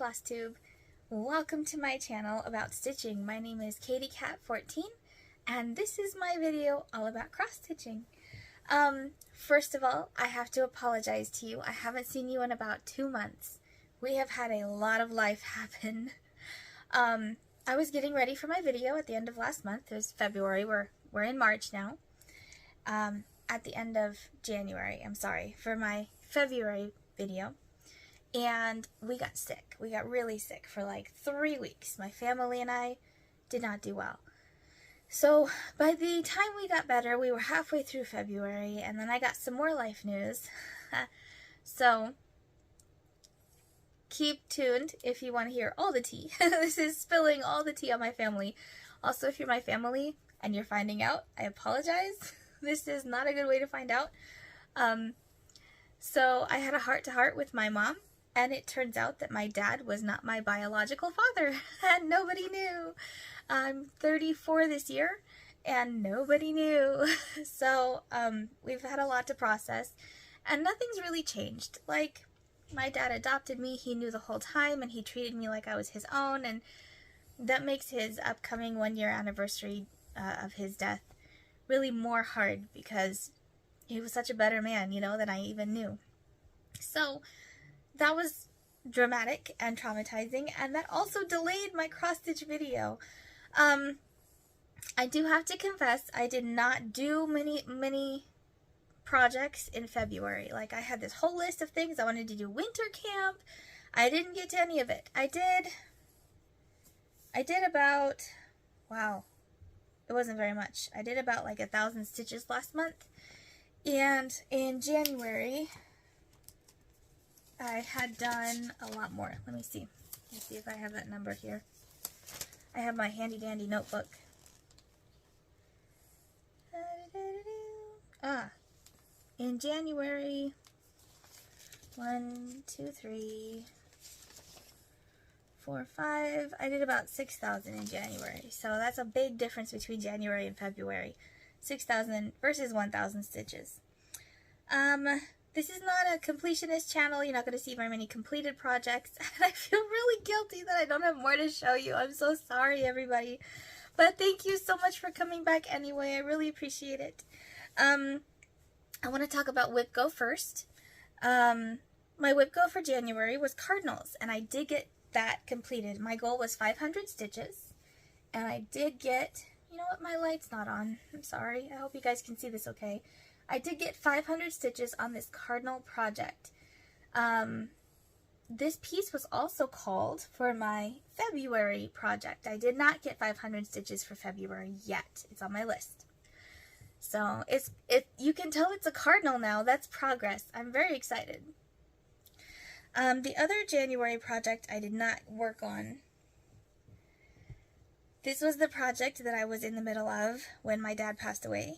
Floss Tube. Welcome to my channel about stitching. My name is KatieCat14 and this is my video all about cross stitching. First of all, I have to apologize to you. I haven't seen you in about 2 months. We have had a lot of life happen. I was getting ready for my video at the end of last month. It was February. We're in March now. At the end of January, I'm sorry, for my February video. And we got sick. We got really sick for like 3 weeks. My family and I did not do well. So by the time we got better, we were halfway through February, and then I got some more life news. So keep tuned if you want to hear all the tea. This is spilling all the tea on my family. Also, if you're my family and you're finding out, I apologize. This is not a good way to find out. So I had a heart-to-heart with my mom. And it turns out that my dad was not my biological father, and nobody knew. I'm 34 this year, and nobody knew. So we've had a lot to process, and nothing's really changed. Like, my dad adopted me, he knew the whole time, and he treated me like I was his own, and that makes his upcoming 1-year anniversary of his death really more hard, because he was such a better man, you know, than I even knew. So that was dramatic and traumatizing, and that also delayed my cross-stitch video. I do have to confess, I did not do many projects in February. Like, I had this whole list of things I wanted to do. Winter camp, I didn't get to any of it. I did about, wow, it wasn't very much. I did about like 1,000 stitches last month, and in January I had done a lot more. Let me see. Let's see if I have that number here. I have my handy dandy notebook. In January, 1, 2, 3, 4, 5, I did about 6,000 in January. So that's a big difference between January and February. 6,000 versus 1,000 stitches. This is not a completionist channel. You're not going to see very many completed projects. And I feel really guilty that I don't have more to show you. I'm so sorry, everybody. But thank you so much for coming back anyway. I really appreciate it. I want to talk about Whip Go first. My Whip Go for January was Cardinals, and I did get that completed. My goal was 500 stitches, and I did get, you know what, my light's not on. I'm sorry. I hope you guys can see this okay. I did get 500 stitches on this Cardinal project. This piece was also called for my February project. I did not get 500 stitches for February yet. It's on my list. So you can tell it's a Cardinal now. That's progress. I'm very excited. The other January project I did not work on. This was the project that I was in the middle of when my dad passed away.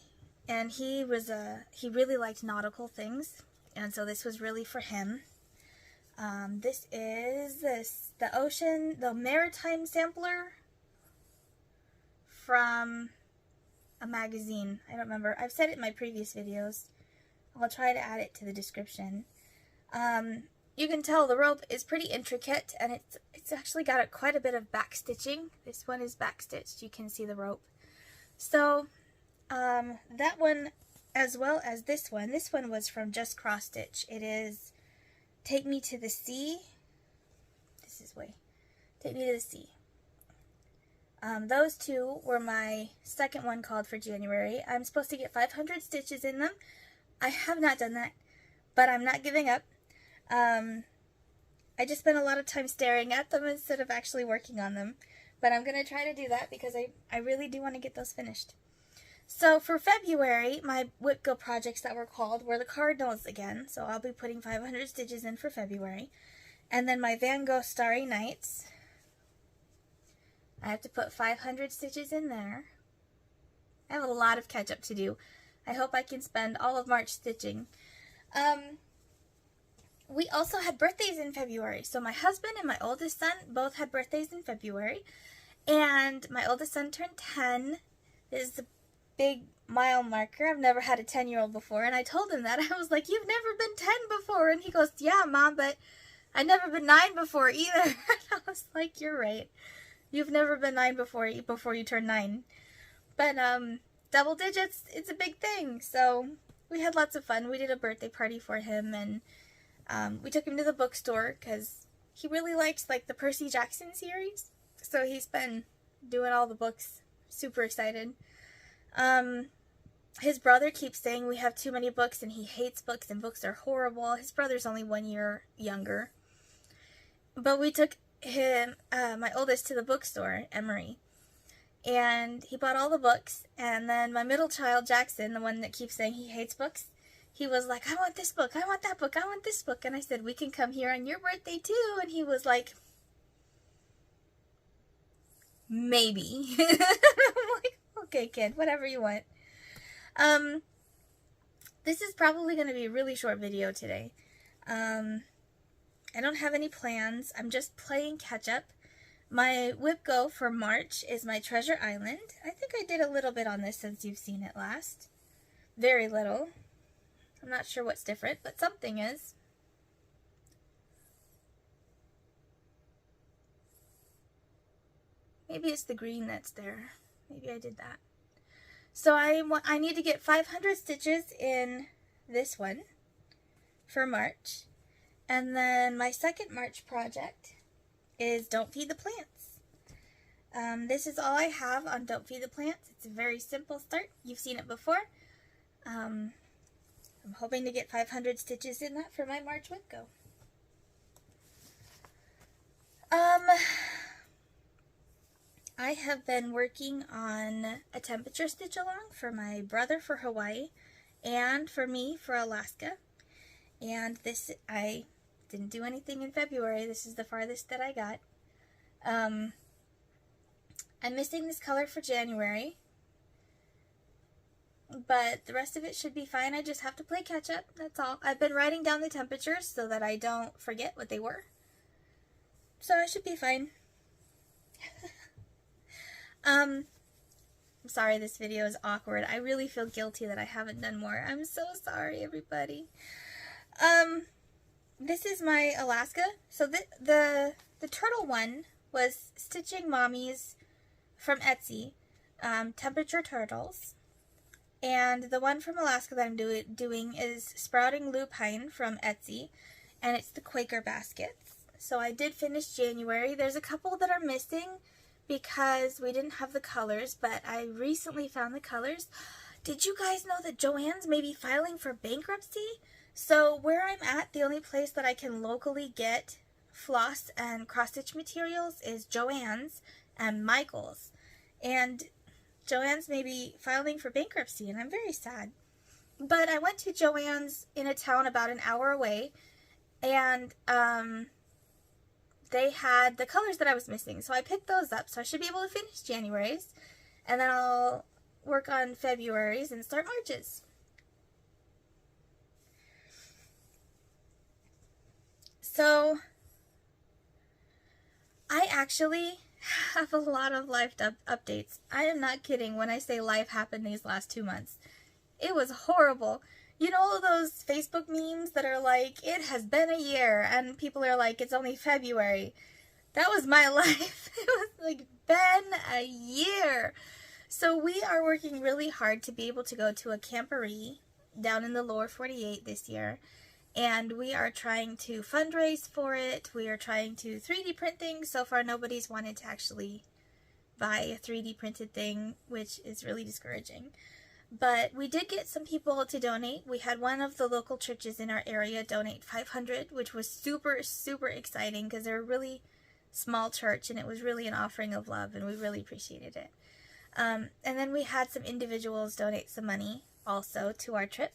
And he really liked nautical things, and so this was really for him. This is the Maritime Sampler from a magazine. I don't remember. I've said it in my previous videos. I'll try to add it to the description. You can tell the rope is pretty intricate, and it's actually got quite a bit of back stitching. This one is back stitched. You can see the rope. So that one, as well as this one was from Just Cross Stitch. It is Take Me to the Sea. This is Take Me to the Sea. Those two were my second one called for January. I'm supposed to get 500 stitches in them. I have not done that, but I'm not giving up. I just spent a lot of time staring at them instead of actually working on them, but I'm going to try to do that because I really do want to get those finished. So for February, my Whip Go projects that were called were the Cardinals again. So I'll be putting 500 stitches in for February. And then my Van Gogh Starry Nights. I have to put 500 stitches in there. I have a lot of catch up to do. I hope I can spend all of March stitching. We also had birthdays in February. So my husband and my oldest son both had birthdays in February. And my oldest son turned 10. This is the big mile marker. I've never had a 10-year-old before, and I told him that. I was like, you've never been 10 before, and he goes, yeah, Mom, but I'd never been 9 before either. I was like, you're right. You've never been 9 before you turn 9. But double digits, it's a big thing. So we had lots of fun. We did a birthday party for him, and we took him to the bookstore because he really likes like the Percy Jackson series. So he's been doing all the books. Super excited. His brother keeps saying we have too many books and he hates books and books are horrible. His brother's only 1 year younger. But we took him, my oldest, to the bookstore, Emery. And he bought all the books. And then my middle child, Jackson, the one that keeps saying he hates books, he was like, I want this book, I want that book, I want this book. And I said, we can come here on your birthday too. And he was like, maybe. I'm like, okay, kid, whatever you want. This is probably going to be a really short video today. I don't have any plans. I'm just playing catch up. My whip go for March is my Treasure Island. I think I did a little bit on this since you've seen it last. Very little. I'm not sure what's different, but something is. Maybe it's the green that's there. Maybe I did that. So I need to get 500 stitches in this one for March. And then my second March project is Don't Feed the Plants. This is all I have on Don't Feed the Plants. It's a very simple start. You've seen it before. I'm hoping to get 500 stitches in that for my March whip go. I have been working on a temperature stitch along for my brother for Hawaii and for me for Alaska. And this, I didn't do anything in February. This is the farthest that I got. I'm missing this color for January, but the rest of it should be fine. I just have to play catch up, that's all. I've been writing down the temperatures so that I don't forget what they were. So I should be fine. I'm sorry this video is awkward. I really feel guilty that I haven't done more. I'm so sorry, everybody. This is my Alaska. So the turtle one was Stitching Mommies from Etsy, Temperature Turtles. And the one from Alaska that I'm doing is Sprouting Lupine from Etsy, and it's the Quaker baskets. So I did finish January. There's a couple that are missing because we didn't have the colors, but I recently found the colors. Did you guys know that Joann's may be filing for bankruptcy? So where I'm at, the only place that I can locally get floss and cross-stitch materials is Joann's and Michael's. And Joann's may be filing for bankruptcy, and I'm very sad. But I went to Joann's in a town about an hour away, and they had the colors that I was missing. So I picked those up, so I should be able to finish January's, and then I'll work on February's and start March's. So I actually have a lot of life updates. I am not kidding when I say life happened these last 2 months. It was horrible. You know all those Facebook memes that are like, it has been a year, and people are like, it's only February. That was my life. It was like, been a year. So we are working really hard to be able to go to a camporee down in the lower 48 this year. And we are trying to fundraise for it. We are trying to 3D print things. So far, nobody's wanted to actually buy a 3D printed thing, which is really discouraging. But we did get some people to donate. We had one of the local churches in our area donate 500, which was super, super exciting because they're a really small church, and it was really an offering of love, and we really appreciated it. And then we had some individuals donate some money also to our trip.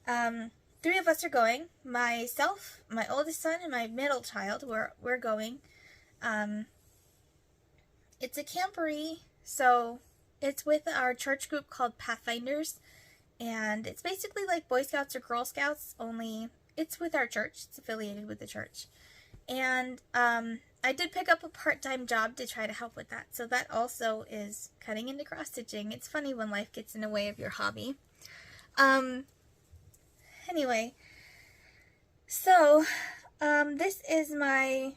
3 of us are going. Myself, my oldest son, and my middle child. We're going. It's a camporee, so it's with our church group called Pathfinders, and it's basically like Boy Scouts or Girl Scouts, only it's with our church. It's affiliated with the church. And I did pick up a part-time job to try to help with that, so that also is cutting into cross-stitching. It's funny when life gets in the way of your hobby. Anyway, so This is my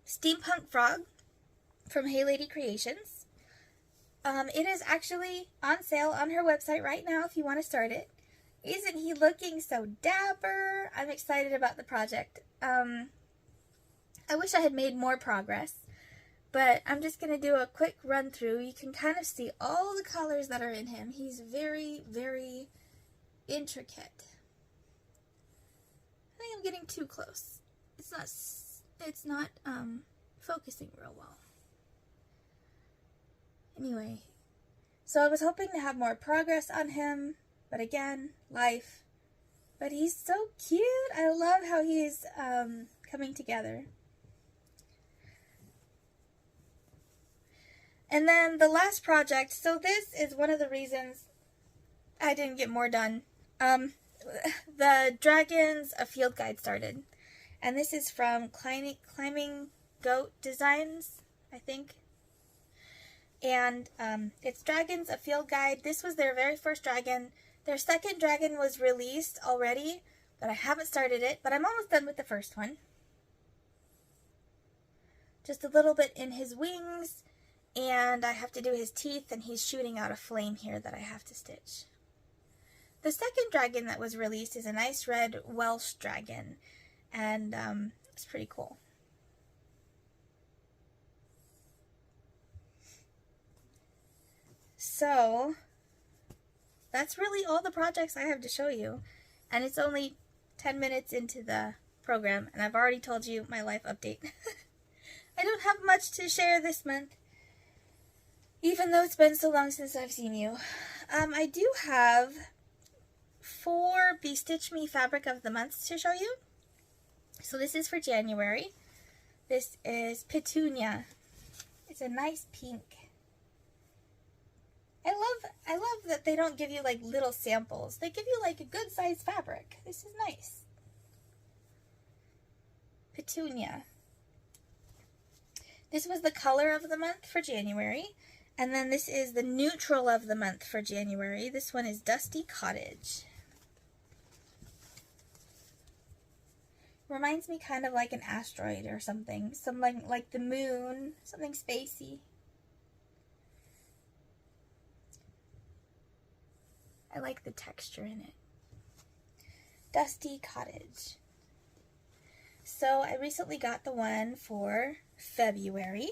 steampunk frog from Hey Lady Creations. It is actually on sale on her website right now if you want to start it. Isn't he looking so dapper? I'm excited about the project. I wish I had made more progress, but I'm just going to do a quick run through. You can kind of see all the colors that are in him. He's very, very intricate. I think I'm getting too close. It's not focusing real well. Anyway, so I was hoping to have more progress on him, but again, life. But he's so cute. I love how he's coming together. And then the last project, so this is one of the reasons I didn't get more done. The Dragons A Field Guide started. And this is from Climbing Goat Designs, I think. And it's Dragons A Field Guide. This was their very first dragon. Their second dragon was released already, but I haven't started it. But I'm almost done with the first one. Just a little bit in his wings. And I have to do his teeth, and he's shooting out a flame here that I have to stitch. The second dragon that was released is a nice red Welsh dragon, and it's pretty cool. So, that's really all the projects I have to show you, and it's only 10 minutes into the program, and I've already told you my life update. I don't have much to share this month, even though it's been so long since I've seen you. I do have 4 Bestitch Me Fabric of the Months to show you. So this is for January. This is Petunia. It's a nice pink. I love that they don't give you like little samples. They give you like a good size fabric. This is nice. Petunia. This was the color of the month for January. And then this is the neutral of the month for January. This one is Dusty Cottage. Reminds me kind of like an asteroid or something. Something like the moon. Something spacey. I like the texture in it. Dusty Cottage. So I recently got the one for February.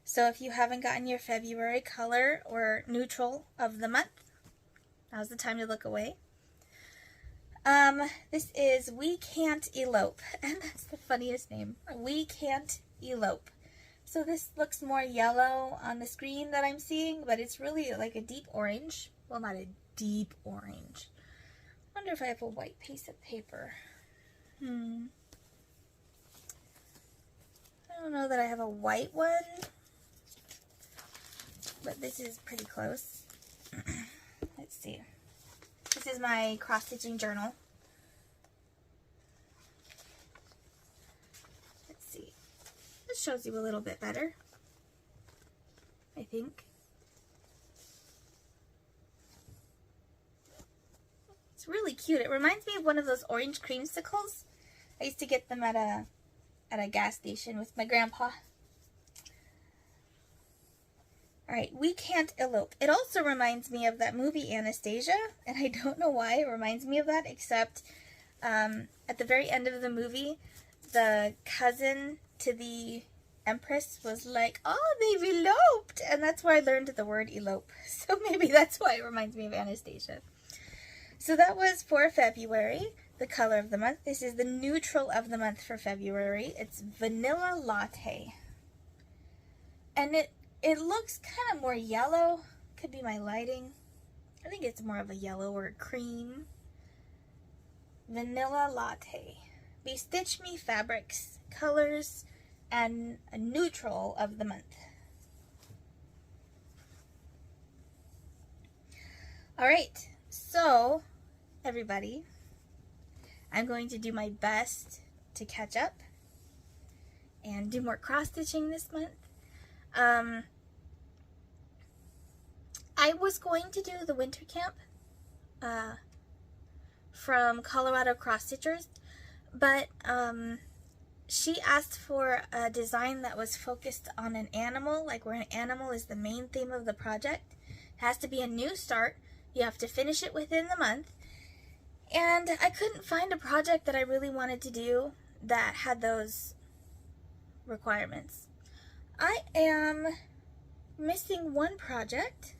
So if you haven't gotten your February color or neutral of the month, now's the time to look away. This is We Can't Elope, and that's the funniest name. We Can't Elope. So this looks more yellow on the screen that I'm seeing, but it's really like a deep orange. Well, not a deep orange. I wonder if I have a white piece of paper. I don't know that I have a white one, but this is pretty close. Let's see. This is my cross-stitching journal. Let's see. This shows you a little bit better, I think. It's really cute. It reminds me of one of those orange creamsicles. I used to get them at a gas station with my grandpa. Alright, We Can't Elope. It also reminds me of that movie Anastasia, and I don't know why it reminds me of that, except at the very end of the movie, the cousin to the Empress was like, oh, they've eloped! And that's where I learned the word elope. So maybe that's why it reminds me of Anastasia. So that was for February, the color of the month. This is the neutral of the month for February. It's Vanilla Latte. And it looks kind of more yellow. Could be my lighting. I think it's more of a yellow or a cream. Vanilla Latte. Bestitch Me Fabrics, colors, and a neutral of the month. Alright, so everybody, I'm going to do my best to catch up and do more cross-stitching this month. I was going to do the winter camp from Colorado Cross Stitchers, but she asked for a design that was focused on an animal, like where an animal is the main theme of the project. It has to be a new start. You have to finish it within the month. And I couldn't find a project that I really wanted to do that had those requirements. I am missing one project.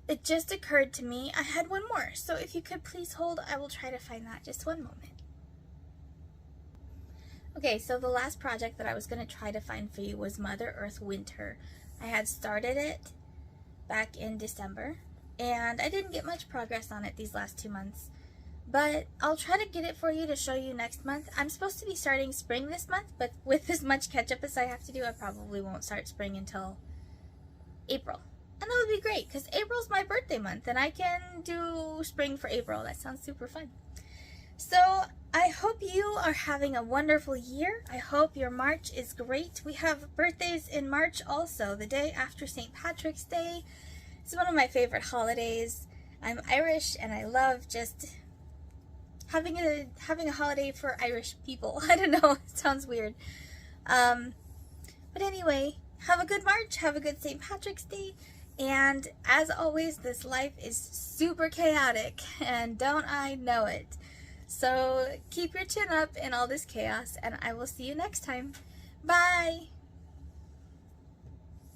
It just occurred to me I had one more. So if you could please hold, I will try to find that. Just one moment. Okay, so the last project that I was going to try to find for you was Mother Earth Winter. I had started it back in December, and I didn't get much progress on it these last 2 months. But I'll try to get it for you to show you next month. I'm supposed to be starting spring this month, but with as much catch-up as I have to do, I probably won't start spring until April. And that would be great, because April's my birthday month, and I can do spring for April. That sounds super fun. So I hope you are having a wonderful year. I hope your March is great. We have birthdays in March also, the day after St. Patrick's Day. It's one of my favorite holidays. I'm Irish, and I love just having a holiday for Irish people. I don't know, it sounds weird. But anyway, have a good March, have a good St. Patrick's Day, and as always, this life is super chaotic, and don't I know it? So keep your chin up in all this chaos, and I will see you next time. Bye!